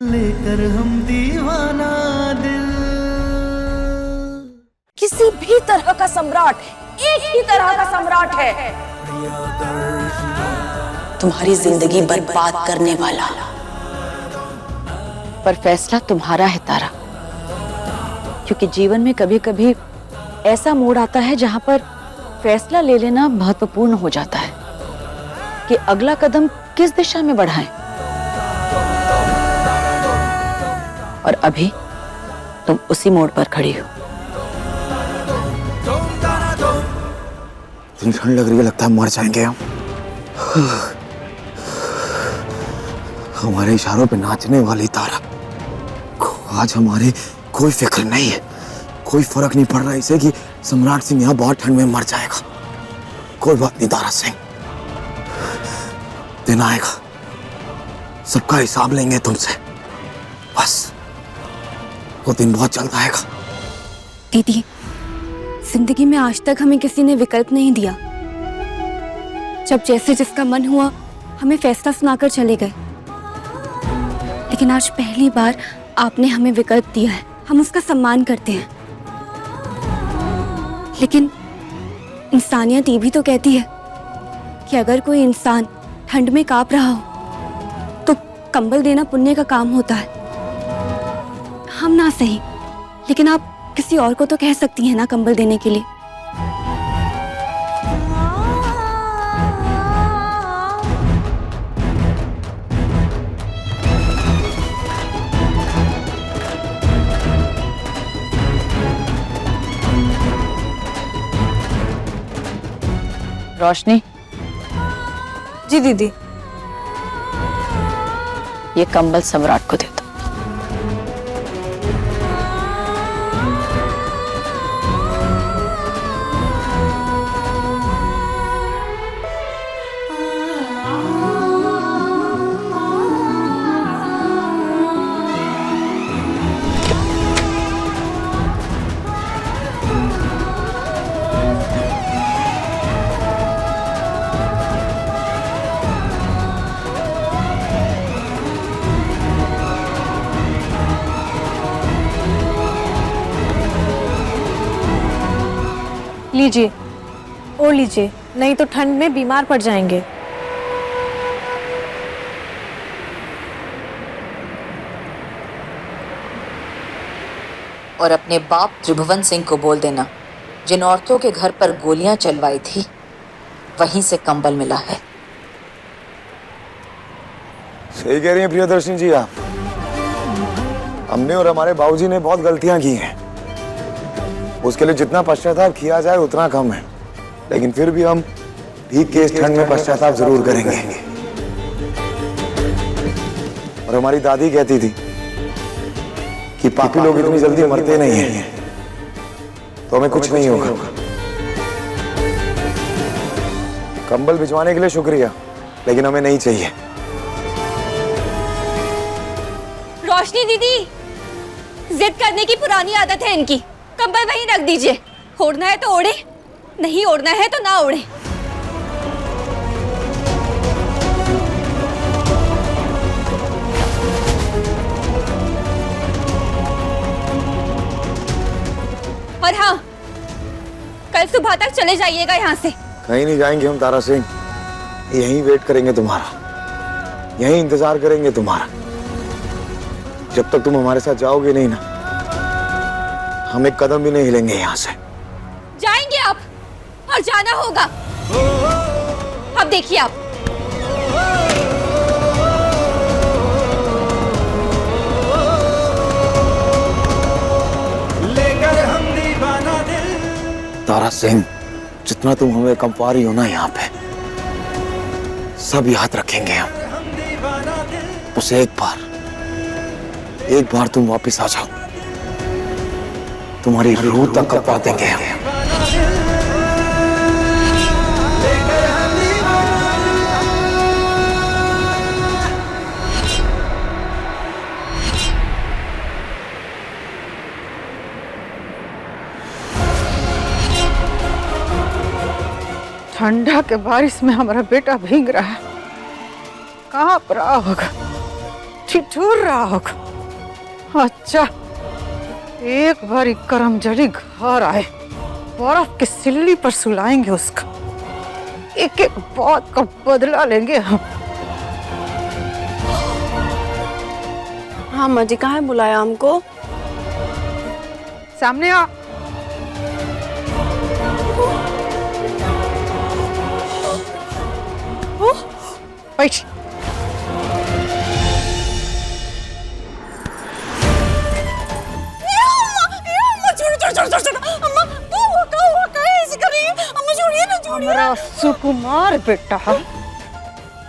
लेकर हम दीवाना दिल। किसी भी तरह का सम्राट एक ही तरह का सम्राट है, तुम्हारी जिंदगी बर्बाद करने वाला। पर फैसला तुम्हारा है तारा, क्योंकि जीवन में कभी कभी ऐसा मोड़ आता है जहां पर फैसला ले लेना महत्वपूर्ण हो जाता है कि अगला कदम किस दिशा में बढ़ाएं। और अभी तुम उसी मोड़ पर खड़ी हो। इतनी ठंड लग रही है, लगता है मर जाएंगे हम। हमारे इशारों पे नाचने वाली तारा आज हमारी कोई फिक्र नहीं है। कोई फर्क नहीं पड़ रहा इसे कि सम्राट सिंह यहाँ बहुत ठंड में मर जाएगा। कोई बात नहीं तारा सिंह, दिन आएगा, सबका हिसाब लेंगे तुमसे। बस वो दिन बहुत जल्द आएगा। दीदी, जिंदगी में आज तक हमें किसी ने विकल्प नहीं दिया। जब जैसे जिसका मन हुआ हमें फैसला सुनाकर चले गए, लेकिन आज पहली बार आपने हमें विकल्प दिया है। हम उसका सम्मान करते हैं, लेकिन इंसानियत ये भी तो कहती है कि अगर कोई इंसान ठंड में कांप रहा हो तो कंबल देना पुण्य का काम होता है। हम ना सही, लेकिन आप किसी और को तो कह सकती हैं ना कंबल देने के लिए। रोशनी, जी दीदी। ये कंबल सम्राट को दे दो। लीजिए, ओढ़ लीजिए, नहीं तो ठंड में बीमार पड़ जाएंगे। और अपने बाप त्रिभुवन सिंह को बोल देना, जिन औरतों के घर पर गोलियां चलवाई थी वहीं से कंबल मिला है। सही कह रही हैं प्रियदर्शनी जी आप। हमने और हमारे बाबूजी ने बहुत गलतियां की हैं। उसके लिए जितना पश्चाताप किया जाए उतना कम है, लेकिन फिर भी हम ठीक के इस ठंड में पश्चाताप जरूर करेंगे। और हमारी दादी कहती थी कि पापी लोग इतनी जल्दी मरते नहीं हैं, तो हमें कुछ नहीं होगा। कंबल भिजवाने के लिए शुक्रिया, लेकिन हमें नहीं चाहिए। रोशनी दीदी, जिद करने की पुरानी आदत है इनकी। कंबल वहीं रख दीजिए। ओढ़ना है तो ओढ़े, नहीं ओढ़ना है तो ना ओढ़े। और हाँ, कल सुबह तक चले जाइएगा यहाँ से। कहीं नहीं जाएंगे हम तारा सिंह, यहीं वेट करेंगे तुम्हारा, यहीं इंतजार करेंगे तुम्हारा। जब तक तुम हमारे साथ जाओगे नहीं ना, हम एक कदम भी नहीं हिलेंगे यहाँ से। जाएंगे आप, और जाना होगा। अब देखिए आप। लेकर हम दीवाना दिल। तारा सिंह, जितना तुम हमें कंपा रही हो ना यहाँ पे, सब याद रखेंगे हम। उसे एक बार तुम वापस आ जाओ, तुम्हारी रूह तक कंपा देंगे हम। ठंडा के बारिश में हमारा बेटा भीग रहा है, कहाँ पर रहा होगा। ठिठुर रहा होगा। अच्छा, एक बार करमजड़ी घर आए, बर्फ की सिल्ली पर सुलाएंगे उसका, एक एक बात का बदला लेंगे हम। हाँ अम्मा जी, कहाँ बुलाया हमको? सामने आ। बैठ। हमारा सुकुमार बेटा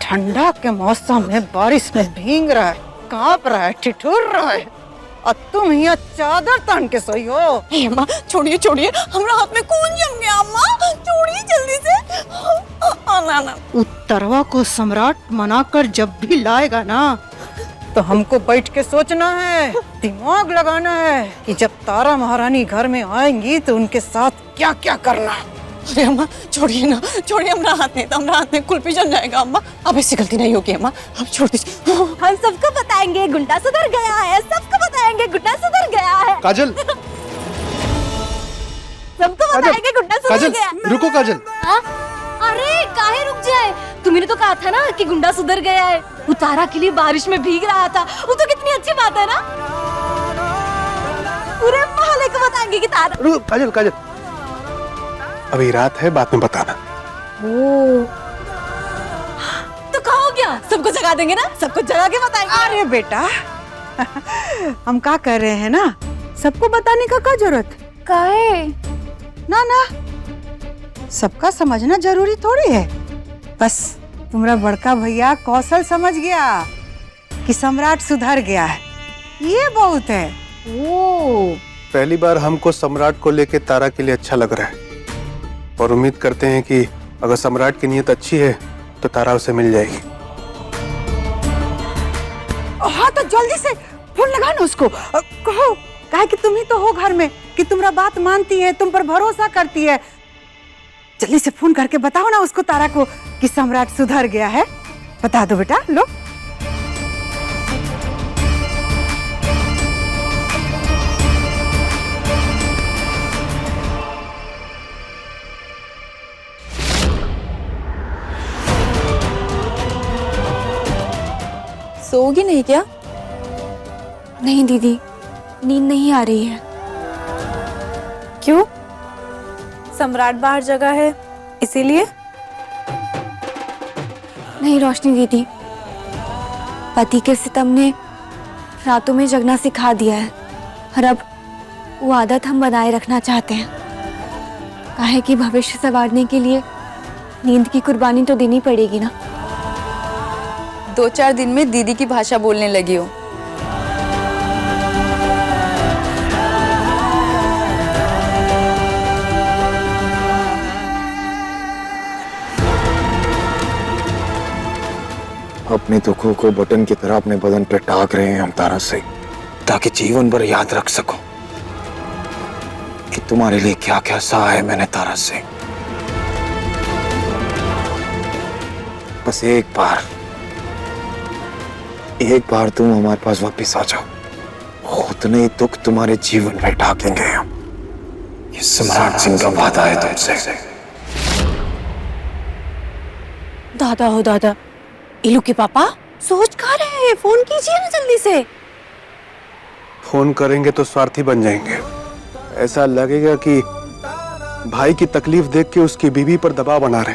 ठंडा के मौसम में बारिश में भीग रहा है, कांप रहा है, ठिठुर रहा है, और तुम यहाँ चादर तान के सोई हो। अम्मा छोड़िए छोड़िए, हमारा हाथ में खून जम गया। अम्मा छोड़िए जल्दी से। ना उत्तरवा को सम्राट मनाकर जब भी लाएगा ना, तो हमको बैठ के सोचना है, दिमाग लगाना है कि जब तारा महारानी घर में आएंगी तो उनके साथ क्या क्या करना है। अरे अम्मा छोड़िए ना, छोड़िए, हमारा हाथ नहीं था, हमारा हाथ में कुल्फी जम जाएगा। अम्मा अब ऐसी गलती नहीं होगी अम्मा, अब छोड़ दीजिए। हम सबको बताएंगे गुंडा सुधर गया है, सबको बताएंगे गुंडा सुधर गया है, काजल, सबको बताएंगे गुंडा सुधर काजल, गया। रुको काजल। हाँ? अरे काहे रुक जाए, तुमने तो कहा था ना कि गुंडा सुधर गया है। वो तारा के लिए बारिश में भीग रहा था, वो तो कितनी अच्छी बात है ना। पूरे मोहल्ले को बताएंगे कि तारा। रुको काजल, काजल, अभी रात है, बाद में बताना। ओ तो कहा हो गया, सबको जगा देंगे ना, सबको जगा के बताएंगे। अरे बेटा, हम क्या कर रहे हैं ना, सबको बताने का क्या जरूरत? काहे? ना ना, सबका समझना जरूरी थोड़ी है। बस तुम्हारा बड़का भैया कौशल समझ गया कि सम्राट सुधर गया है, ये बहुत है। ओ पहली बार हमको सम्राट को लेके तारा के लिए अच्छा लग रहा है, और उम्मीद करते हैं कि अगर सम्राट की नीयत अच्छी है तो तारा उसे मिल जाएगी। हाँ तो जल्दी से फोन लगा ना उसको, कहो कहे कि तुम ही तो हो घर में, कि तुम्हारा बात मानती है, तुम पर भरोसा करती है। जल्दी से फोन करके बताओ ना उसको, तारा को, कि सम्राट सुधर गया है। बता दो बेटा, लो। सोओगी नहीं क्या? नहीं दीदी, नींद नहीं आ रही है। क्यों? सम्राट बाहर जगह है इसीलिए? नहीं रोशनी दीदी, पति के सितम ने रातों में जगना सिखा दिया है, और अब वो आदत हम बनाए रखना चाहते हैं। काहे कि भविष्य संवारने के लिए नींद की कुर्बानी तो देनी पड़ेगी ना। 2-4 दिन में दीदी की भाषा बोलने लगी हो। अपने दुखों को बटन की तरह अपने बदन पे टाक रहे हैं हम तारा से, ताकि जीवन भर याद रख सको कि तुम्हारे लिए क्या क्या सहा है मैंने तारा से। बस एक बार तुम हमारे पास वापस आ जाओ, उतने दुख तुम्हारे जीवन में ढाकेंगे हम। ये सम्राट सिंह का वादा है तुमसे। दादा हो दादा, इलू के पापा सोच खा रहे हैं, फोन कीजिए ना जल्दी से। फोन करेंगे तो स्वार्थी बन जाएंगे, ऐसा लगेगा कि भाई की तकलीफ देख के उसकी बीवी पर दबाव बना रहे।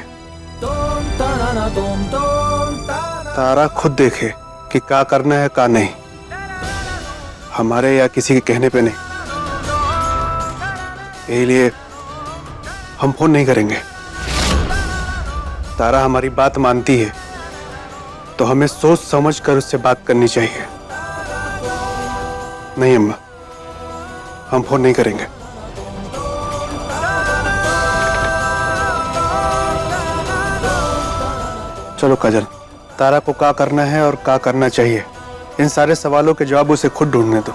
तारा खुद देखे कि क्या करना है क्या नहीं, हमारे या किसी के कहने पे नहीं। इसलिए हम फोन नहीं करेंगे। तारा हमारी बात मानती है तो हमें सोच समझ कर उससे बात करनी चाहिए। नहीं अम्मा, हम फोन नहीं करेंगे। चलो काजल, तारा को क्या करना है और क्या करना चाहिए, इन सारे सवालों के जवाब उसे खुद ढूंढने दो।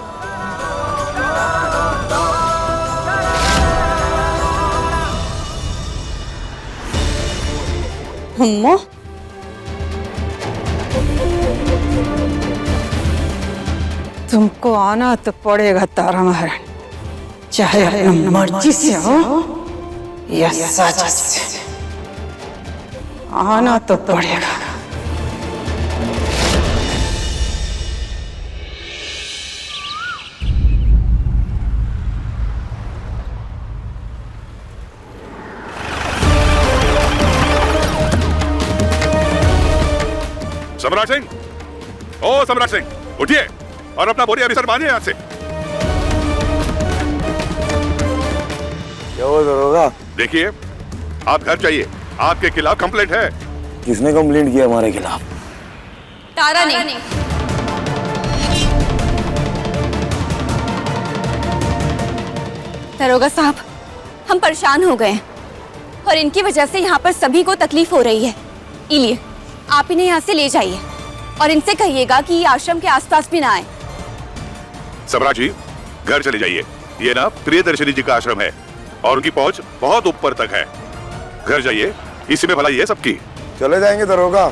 अम्मा तुमको आना तो पड़ेगा तारा महारानी, चाहे अपनी मर्जी से हो या साजिश से, आना तो पड़ेगा। सम्राट सिंह, ओ सम्राट सिंह, उठिए और अपना बोरी अभिसर मानिए यहाँ से। क्या हुआ दरोगा? देखिए, आप घर जाइए, आपके खिलाफ कंप्लेंट है। किसने कंप्लेंट किया हमारे खिलाफ? तारा ने। दरोगा साहब, हम परेशान हो गए हैं और इनकी वजह से यहाँ पर सभी को तकलीफ हो रही है। इलिए आप इन्हें यहाँ से ले जाइए और इनसे कहिएगा कि ये आश्रम के आसपास भी ना आए। सम्राट जी, घर चले जाइए। ये ना प्रियदर्शनी जी का आश्रम है और उनकी पहुंच बहुत ऊपर तक है। घर जाइए, इसी में भलाई है सबकी। चले जाएंगे दरोगा,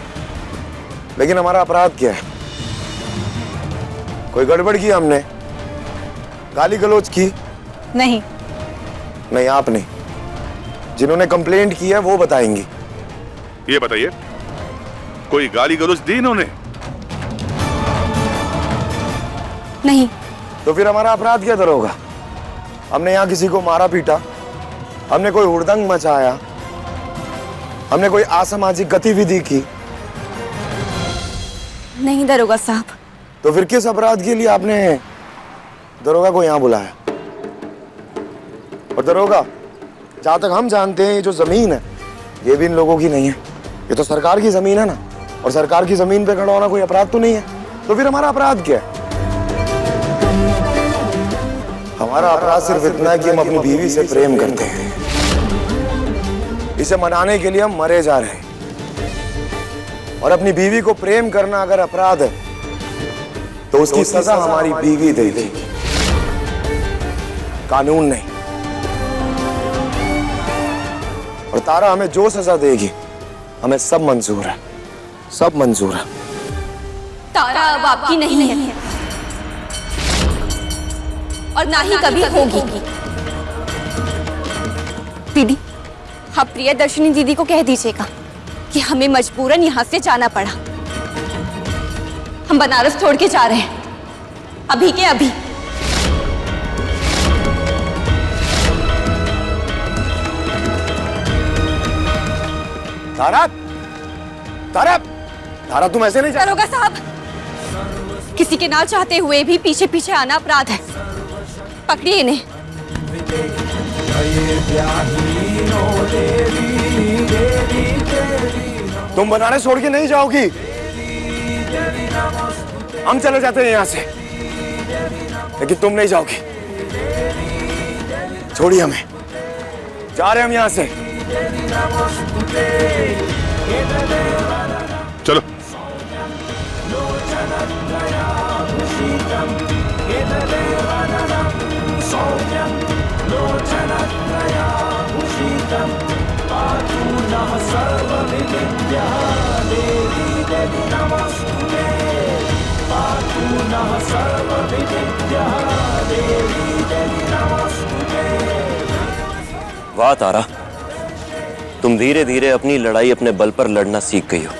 लेकिन हमारा अपराध क्या है? कोई गड़बड़ की हमने? गाली गलौज की? नहीं। नहीं, आप नहीं। जिन्होंने कंप्लेंट की है वो बताएंगी। ये बताइए, कोई गाली गलौज दी इन्होंने? नहीं। तो फिर हमारा अपराध क्या दरोगा? हमने यहाँ किसी को मारा पीटा, हमने कोई हुड़दंग मचाया, हमने कोई असामाजिक गतिविधि की? नहीं दरोगा साहब। तो फिर किस अपराध के लिए आपने दरोगा को यहाँ बुलाया? और दरोगा, जहां तक हम जानते हैं ये जो जमीन है ये भी इन लोगों की नहीं है, ये तो सरकार की जमीन है ना, और सरकार की जमीन पे खड़ा होना कोई अपराध तो नहीं है। तो फिर हमारा अपराध क्या है? हमारा अपराध सिर्फ इतना है कि हम अपनी बीवी से प्रेम करते हैं, इसे मनाने के लिए हम मरे जा रहे हैं। और अपनी बीवी को प्रेम करना अगर अपराध है तो उसकी सजा हमारी बीवी देगी, कानून नहीं। और तारा हमें जो सजा देगी हमें सब मंजूर है, सब मंजूर है। तारा अब आपकी नहीं है और ना ही कभी होगी। दीदी, आप प्रियदर्शनी दीदी को कह दीजिएगा कि हमें मजबूरन यहाँ से जाना पड़ा। हम बनारस छोड़ के जा रहे हैं, अभी के अभी। तारा, तारा, तारा, तुम ऐसे नहीं जा। दरोगा साहब, किसी के ना चाहते हुए भी पीछे पीछे आना अपराध है। पकड़िए इन्हें। तुम बनारस छोड़ के नहीं जाओगी, हम चले जाते हैं यहाँ से, लेकिन तुम नहीं जाओगी। छोड़िए हमें, जा रहे हम यहाँ से। चलो। वाह तारा, तुम धीरे धीरे अपनी लड़ाई अपने बल पर लड़ना सीख गई हो।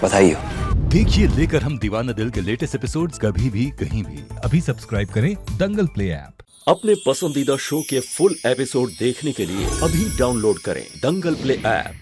बधाई हो। देखिए लेकर हम दीवाना दिल के लेटेस्ट एपिसोड्स कभी भी कहीं भी। अभी सब्सक्राइब करें दंगल प्ले ऐप। अपने पसंदीदा शो के फुल एपिसोड देखने के लिए अभी डाउनलोड करें दंगल प्ले ऐप।